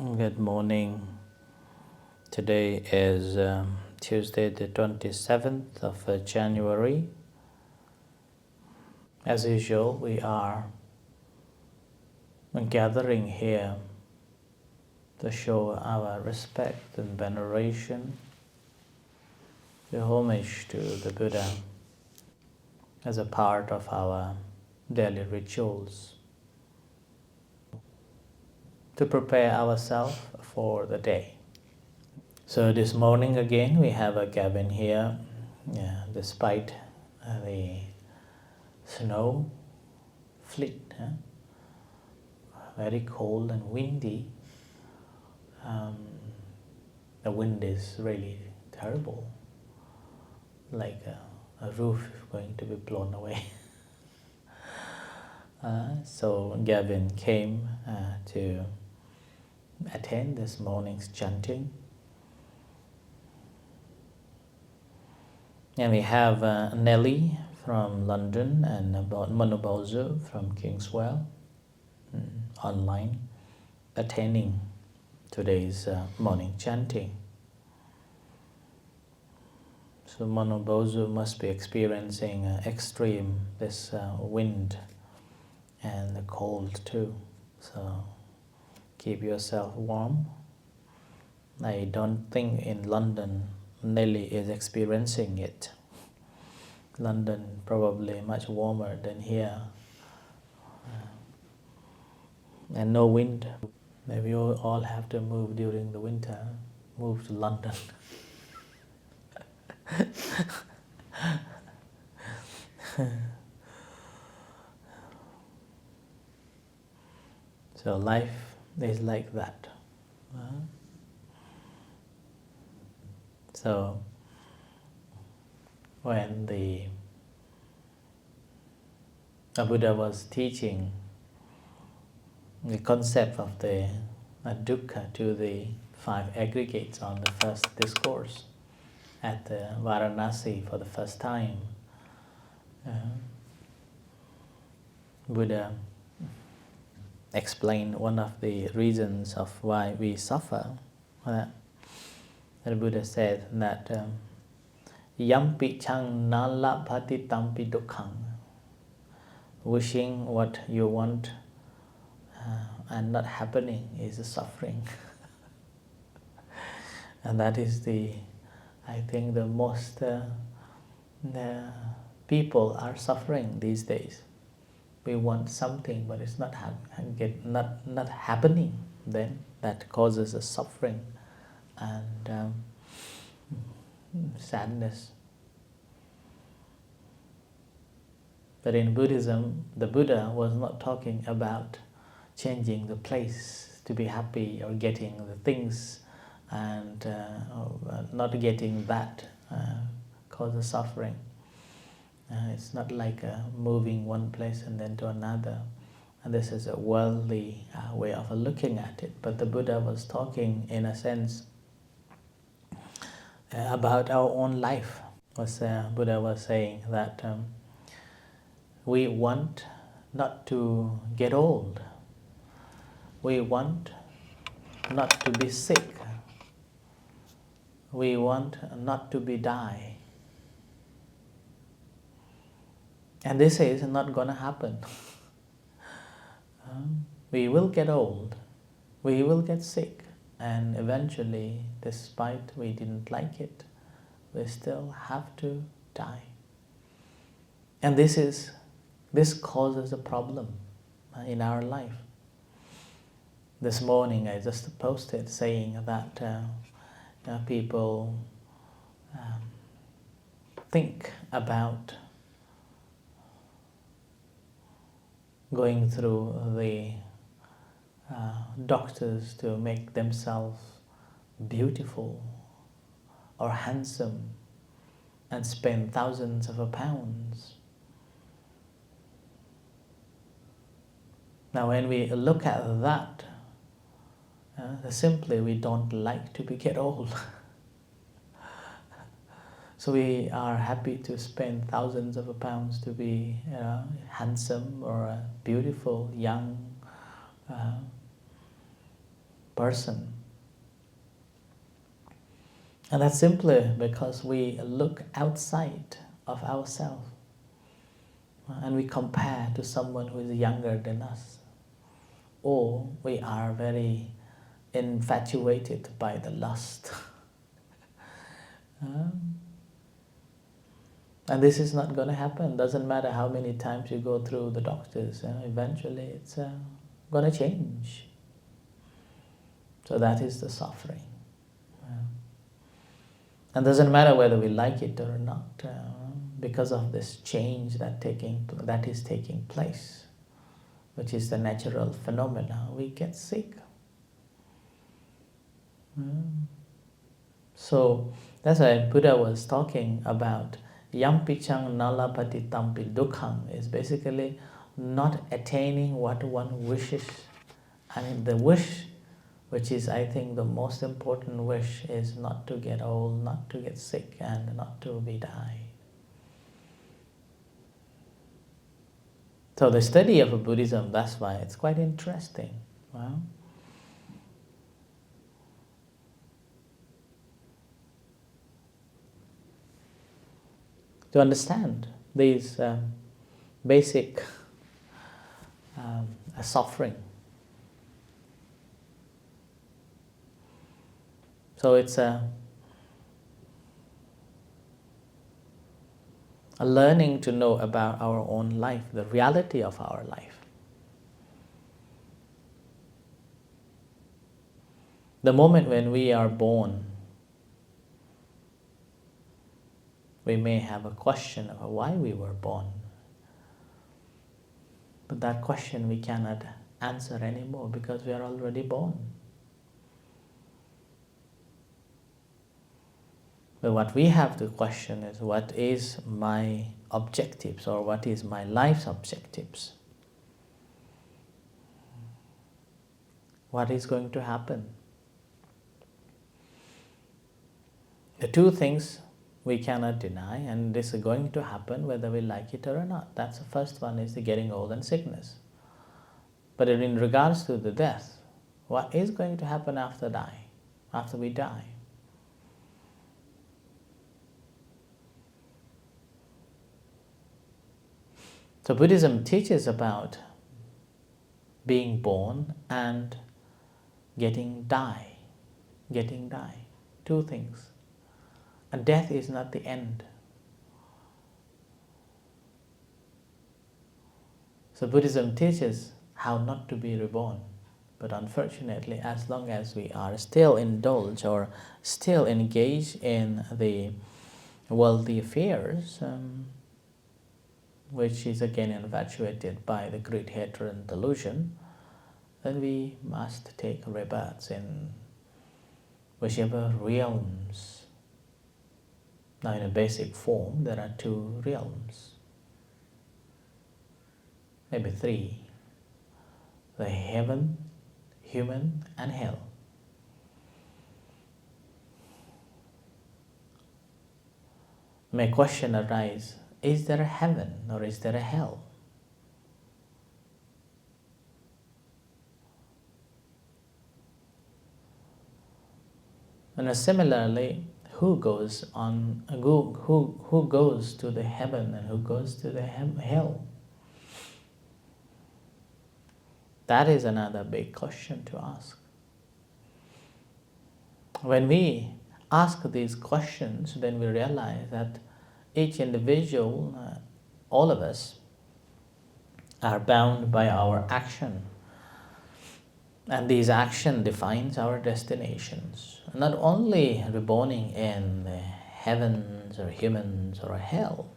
Good morning. Today is Tuesday, the 27th of January. As usual, we are gathering here to show our respect and veneration, the homage to the Buddha as a part of our daily rituals to prepare ourselves for the day. So this morning again, we have a cabin here, despite the snow fleet, very cold and windy. The wind is really terrible, like a roof is going to be blown away. So Gavin came to attend this morning's chanting. And we have Nelly from London and Manobozo from Kingswell online attending today's morning chanting. So Manobozo must be experiencing extreme this wind and the cold too. So keep yourself warm. I don't think in London Nelly is experiencing it. London probably much warmer than here, and no wind. Maybe you all have to move during the winter, move to London. So life is like that. So when the Buddha was teaching the concept of the dukkha to the five aggregates on the first discourse at Varanasi for the first time, Buddha explained one of the reasons of why we suffer. The Buddha said that yampi chang nala bhati tampi dukkhang. Wishing what you want and not happening is a suffering. And that is I think the most the people are suffering these days. We want something, but it's not happening. Then that causes a suffering and sadness. But in Buddhism, the Buddha was not talking about changing the place to be happy or getting the things, and not getting that causes suffering. It's not like moving one place and then to another. And this is a worldly way of looking at it. But the Buddha was talking, in a sense, about our own life. Buddha was saying that we want not to get old. We want not to be sick. We want not to be die. And this is not going to happen. We will get old. We will get sick. And eventually, despite we didn't like it, we still have to die. And this causes a problem in our life. This morning I just posted saying that people think about going through the doctors to make themselves beautiful or handsome and spend thousands of pounds. Now when we look at that, simply we don't like to get old. So we are happy to spend thousands of pounds to be handsome or beautiful, young. person. And that's simply because we look outside of ourselves and we compare to someone who is younger than us, or we are very infatuated by the lust. And this is not going to happen. Doesn't matter how many times you go through the doctors, eventually it's going to change. So that is the suffering. And doesn't matter whether we like it or not, because of this change that is taking place, which is the natural phenomena, we get sick. So that's why Buddha was talking about yampichang nalapati tampi dukham, is basically not attaining what one wishes. And the wish, which is, I think, the most important wish, is not to get old, not to get sick, and not to be died. So the study of Buddhism, that's why it's quite interesting. Well, to understand these basic suffering. So it's a learning to know about our own life, the reality of our life. The moment when we are born, we may have a question about why we were born. But that question we cannot answer anymore because we are already born. But what we have to question is, what is my objectives, or what is my life's objectives? What is going to happen? The two things we cannot deny, and this is going to happen whether we like it or not. That's the first one, is the getting old and sickness. But in regards to the death, what is going to happen after we die? So Buddhism teaches about being born and getting die. Two things. And death is not the end. So Buddhism teaches how not to be reborn. But unfortunately, as long as we are still indulged or still engaged in the worldly affairs, which is again infatuated by the greed, hatred and delusion, then we must take rebirths in whichever realms. Now in a basic form, there are two realms, maybe three: the heaven, human and hell. May question arise, is there a heaven or is there a hell? And similarly, who goes to the heaven and who goes to the hell? That is another big question to ask. When we ask these questions, then we realize that each individual, all of us, are bound by our action. And these action defines our destinations. Not only reborning in the heavens or humans or hell,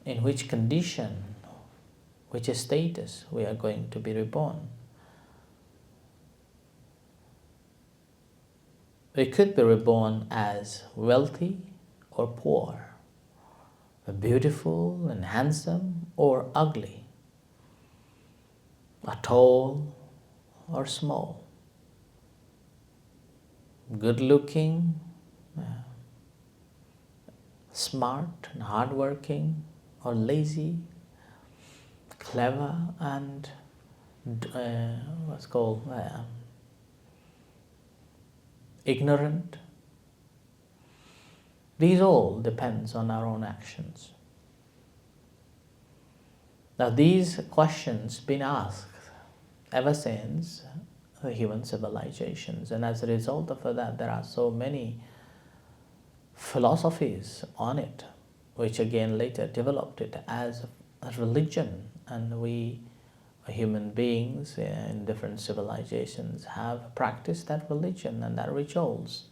in which condition, which status we are going to be reborn. We could be reborn as wealthy or poor, beautiful and handsome or ugly, tall or small, good looking, smart and hardworking, or lazy, clever and ignorant? These all depends on our own actions. Now these questions been asked ever since the human civilizations, and as a result of that there are so many philosophies on it, which again later developed it as a religion, and we human beings in different civilizations have practiced that religion and that rituals,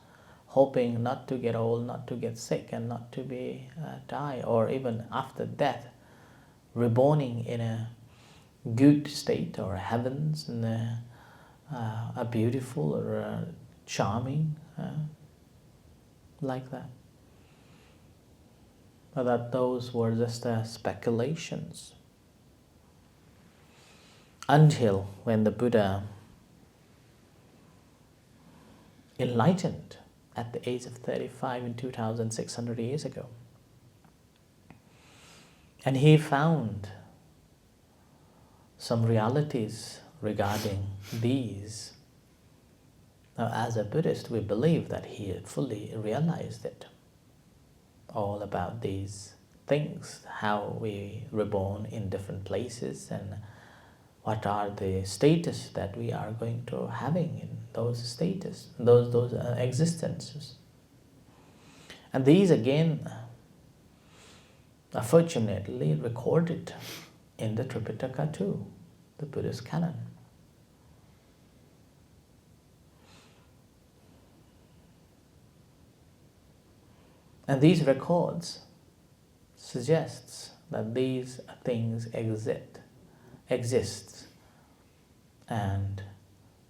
hoping not to get old, not to get sick, and not to be die, or even after death, reborning in a good state or heavens, in a beautiful or a charming, like that. But that those were just speculations. Until when the Buddha enlightened at the age of 35 in 2600 years ago. And he found some realities regarding these. Now, as a Buddhist, we believe that he had fully realized it, all about these things, how we reborn in different places, and what are the status that we are going to having in those status, those existences. And these again are fortunately recorded in the Tripitaka too, the Buddhist canon. And these records suggests that these things exists, and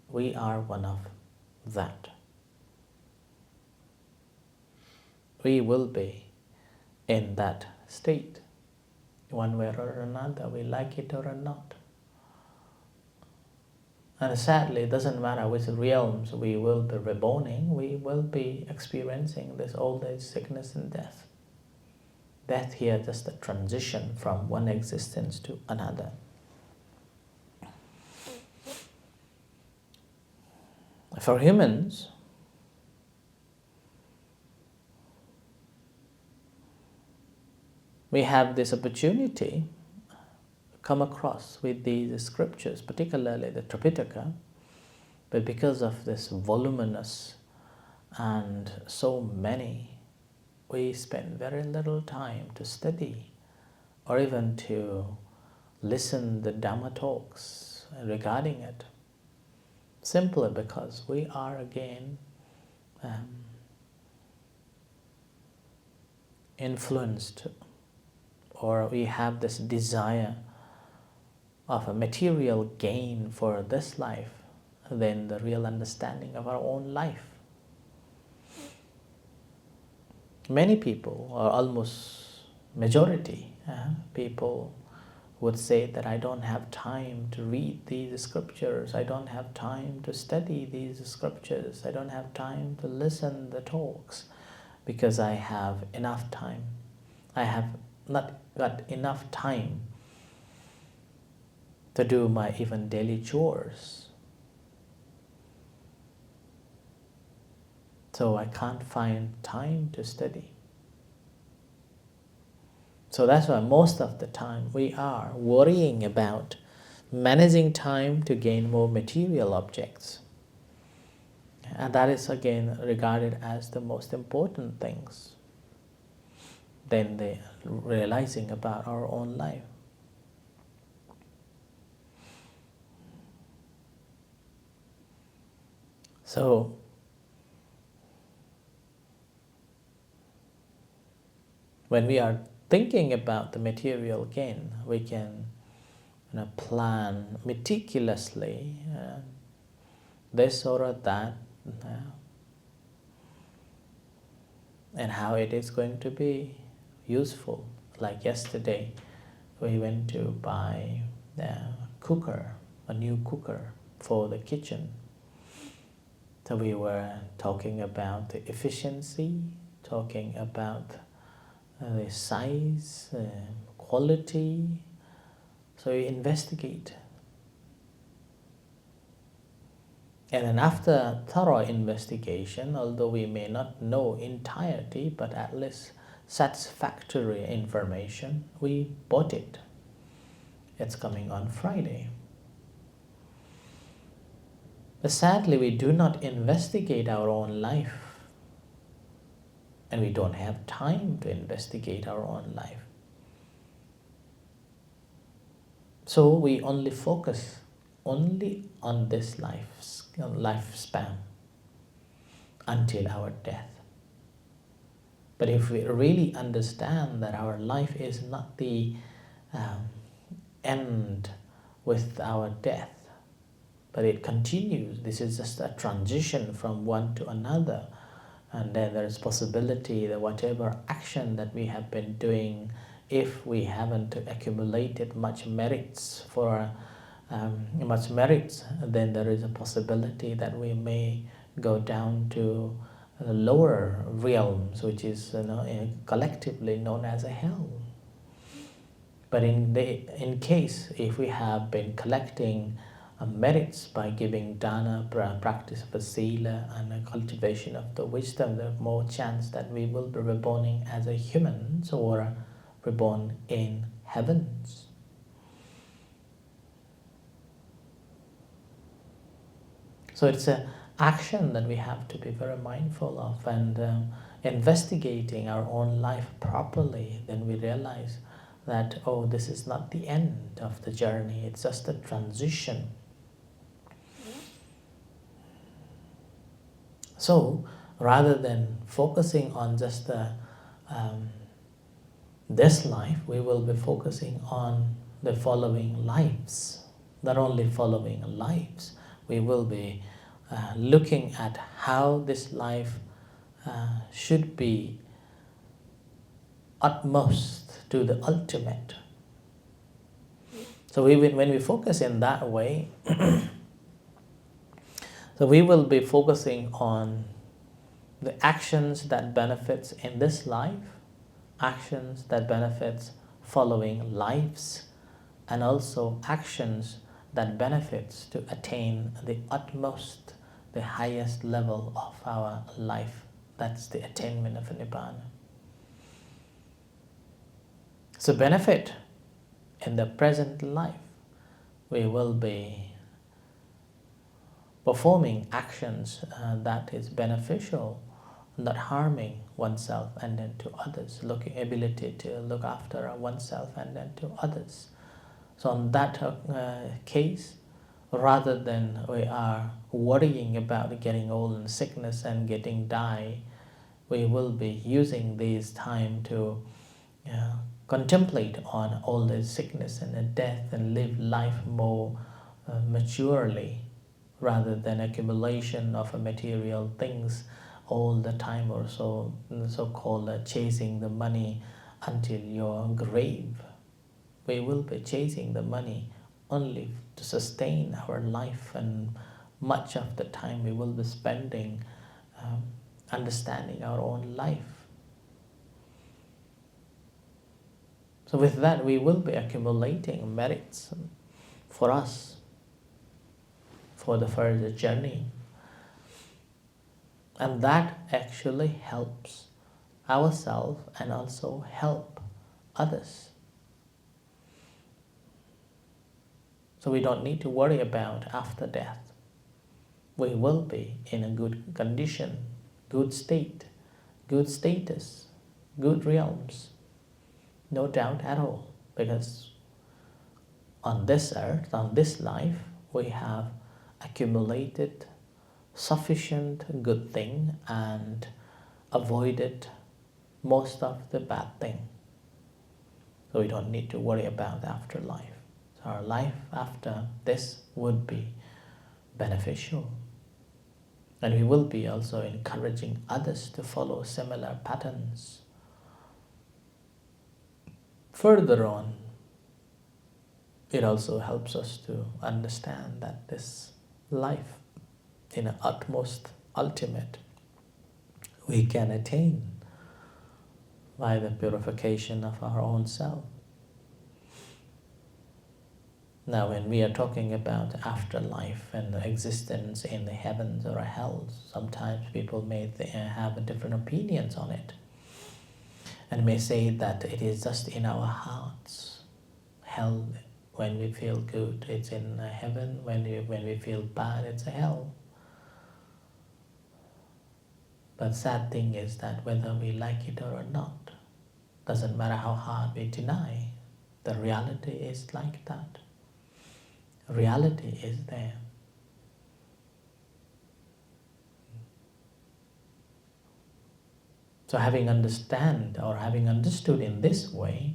we are one of that. We will be in that state, one way or another, we like it or not. And sadly, it doesn't matter which realms we will be reborning, we will be experiencing this old age, sickness, and death. Death here just a transition from one existence to another. For humans, we have this opportunity to come across with these scriptures, particularly the Tripitaka, but because of this voluminous and so many, we spend very little time to study or even to listen the Dhamma talks regarding it, simply because we are again influenced, or we have this desire of a material gain for this life than the real understanding of our own life. Many people, or almost majority people, would say that I don't have time to read these scriptures, I don't have time to study these scriptures, I don't have time to listen the talks, because I have enough time. I have not got enough time to do my even daily chores. So I can't find time to study. So that's why most of the time we are worrying about managing time to gain more material objects. And that is again regarded as the most important things than the realizing about our own life. So when we are thinking about the material gain, we can plan meticulously this or that, and how it is going to be useful. Like yesterday, we went to buy a new cooker for the kitchen. So we were talking about the efficiency, talking about the size, quality. So you investigate. And then after thorough investigation, although we may not know entirety, but at least satisfactory information, we bought it. It's coming on Friday. But sadly, we do not investigate our own life. And we don't have time to investigate our own life. So we only focus only on this lifespan until our death. But if we really understand that our life is not the end with our death, but it continues, this is just a transition from one to another, and then there is possibility that whatever action that we have been doing, if we haven't accumulated much merits, then there is a possibility that we may go down to lower realms, which is collectively known as a hell. But in case if we have been collecting merits by giving dana, practice of sila, and a cultivation of the wisdom, there's more chance that we will be reborn as a humans or reborn in heavens. So it's an action that we have to be very mindful of, and investigating our own life properly, then we realize that, oh, this is not the end of the journey, it's just a transition. So rather than focusing on just this life, we will be focusing on the following lives. Not only following lives, we will be looking at how this life should be utmost to the ultimate. So when we focus in that way, so we will be focusing on the actions that benefits in this life, actions that benefits following lives, and also actions that benefits to attain the utmost, the highest level of our life. That's the attainment of Nibbana. So benefit in the present life, we will be performing actions that is beneficial, not harming oneself and then to others, ability to look after oneself and then to others. So in that case, rather than we are worrying about getting old and sickness and getting die, we will be using this time to contemplate on all the sickness and the death and live life more maturely, rather than accumulation of material things all the time, or so-called chasing the money until your grave. We will be chasing the money only to sustain our life, and much of the time we will be spending understanding our own life. So with that, we will be accumulating merits for us for the further journey. And that actually helps ourselves and also help others. So we don't need to worry about after death. We will be in a good condition, good state, good status, good realms. No doubt at all. Because on this earth, on this life, we have accumulated sufficient good thing and avoided most of the bad thing. So we don't need to worry about afterlife. So our life after this would be beneficial. And we will be also encouraging others to follow similar patterns. Further on, it also helps us to understand that this life, in an utmost ultimate, we can attain by the purification of our own self. Now, when we are talking about afterlife and the existence in the heavens or hell, sometimes people may have different opinions on it and may say that it is just in our hearts. Hell, when we feel good, it's in heaven. When we feel bad, it's a hell. But sad thing is that whether we like it or not, doesn't matter how hard we deny, the reality is like that. Reality is there. So having understood in this way,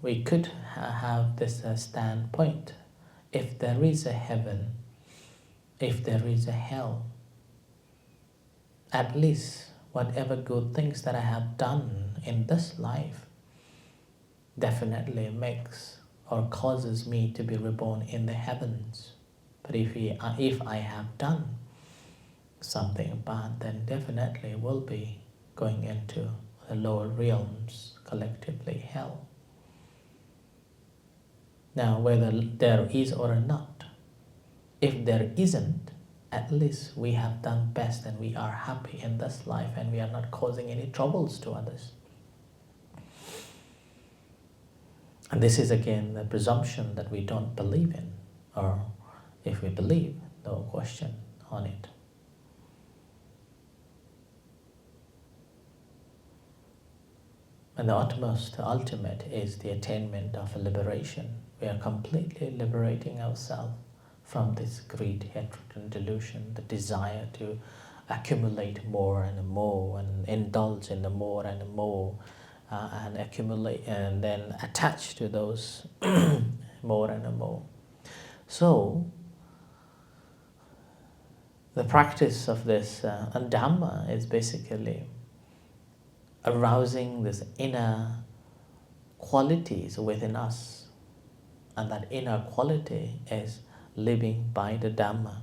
we could have this standpoint. If there is a heaven, if there is a hell, at least whatever good things that I have done in this life definitely makes or causes me to be reborn in the heavens. But if I have done something bad, then definitely will be going into the lower realms, collectively hell. Now, whether there is or not, if there isn't, at least we have done best and we are happy in this life and we are not causing any troubles to others. And this is again the presumption that we don't believe in, or if we believe, no question on it. And the utmost, the ultimate is the attainment of liberation. We are completely liberating ourselves from this greed, hatred, and delusion, the desire to accumulate more and more and indulge in the more and more and accumulate and then attach to those more and more. So, the practice of this Dhamma is basically arousing this inner qualities within us, and that inner quality is living by the Dhamma,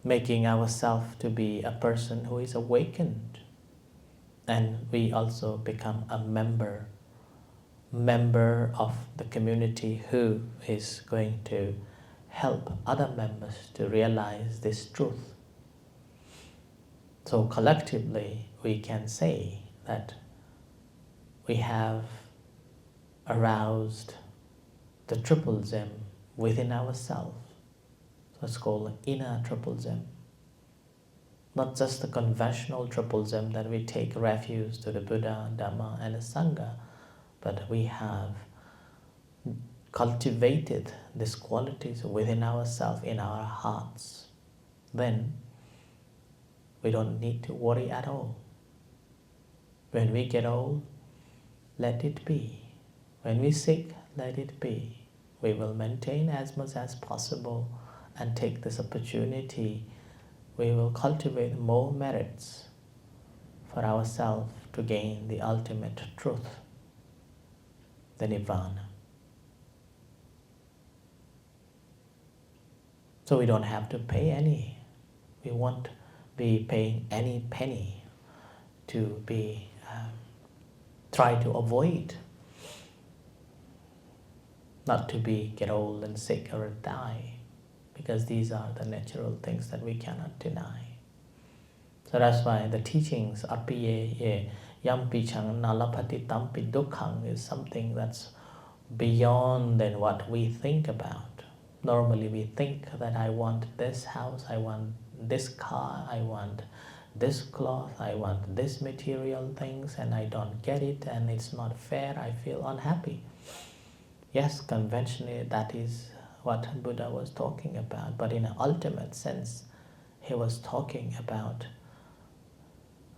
making ourselves to be a person who is awakened, and we also become a member of the community who is going to help other members to realize this truth. So collectively, we can say that we have aroused the triple gem within ourselves. So it's called inner triple gem. Not just the conventional triple gem that we take refuge to the Buddha, Dhamma, and the Sangha, but we have cultivated these qualities within ourselves, in our hearts. Then we don't need to worry at all. When we get old, let it be. When we sick, let it be. We will maintain as much as possible and take this opportunity. We will cultivate more merits for ourselves to gain the ultimate truth, the Nirvana. So we don't have to pay any. We won't be paying any penny to be try to avoid not to be get old and sick or die, because these are the natural things that we cannot deny. So that's why the teachings apiye yampi chang nalapati tampi dukhang is something that's beyond than what we think about. Normally we think that I want this house, I want this car, I want this cloth, I want this material things, and I don't get it and it's not fair, I feel unhappy. Yes, conventionally that is what Buddha was talking about, but in an ultimate sense, he was talking about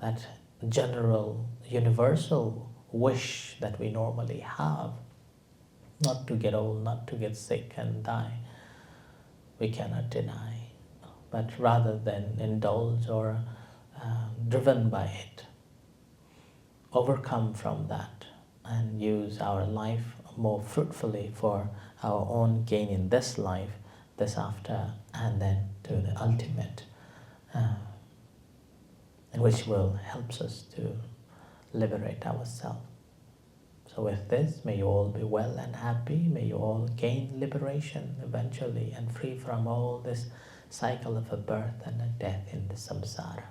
that general, universal wish that we normally have, not to get old, not to get sick and die. We cannot deny, but rather than indulge or driven by it, overcome from that and use our life more fruitfully for our own gain in this life, this after, and then to the ultimate, which will help us to liberate ourselves. So with this, may you all be well and happy. May you all gain liberation eventually and free from all this cycle of a birth and a death in the samsara.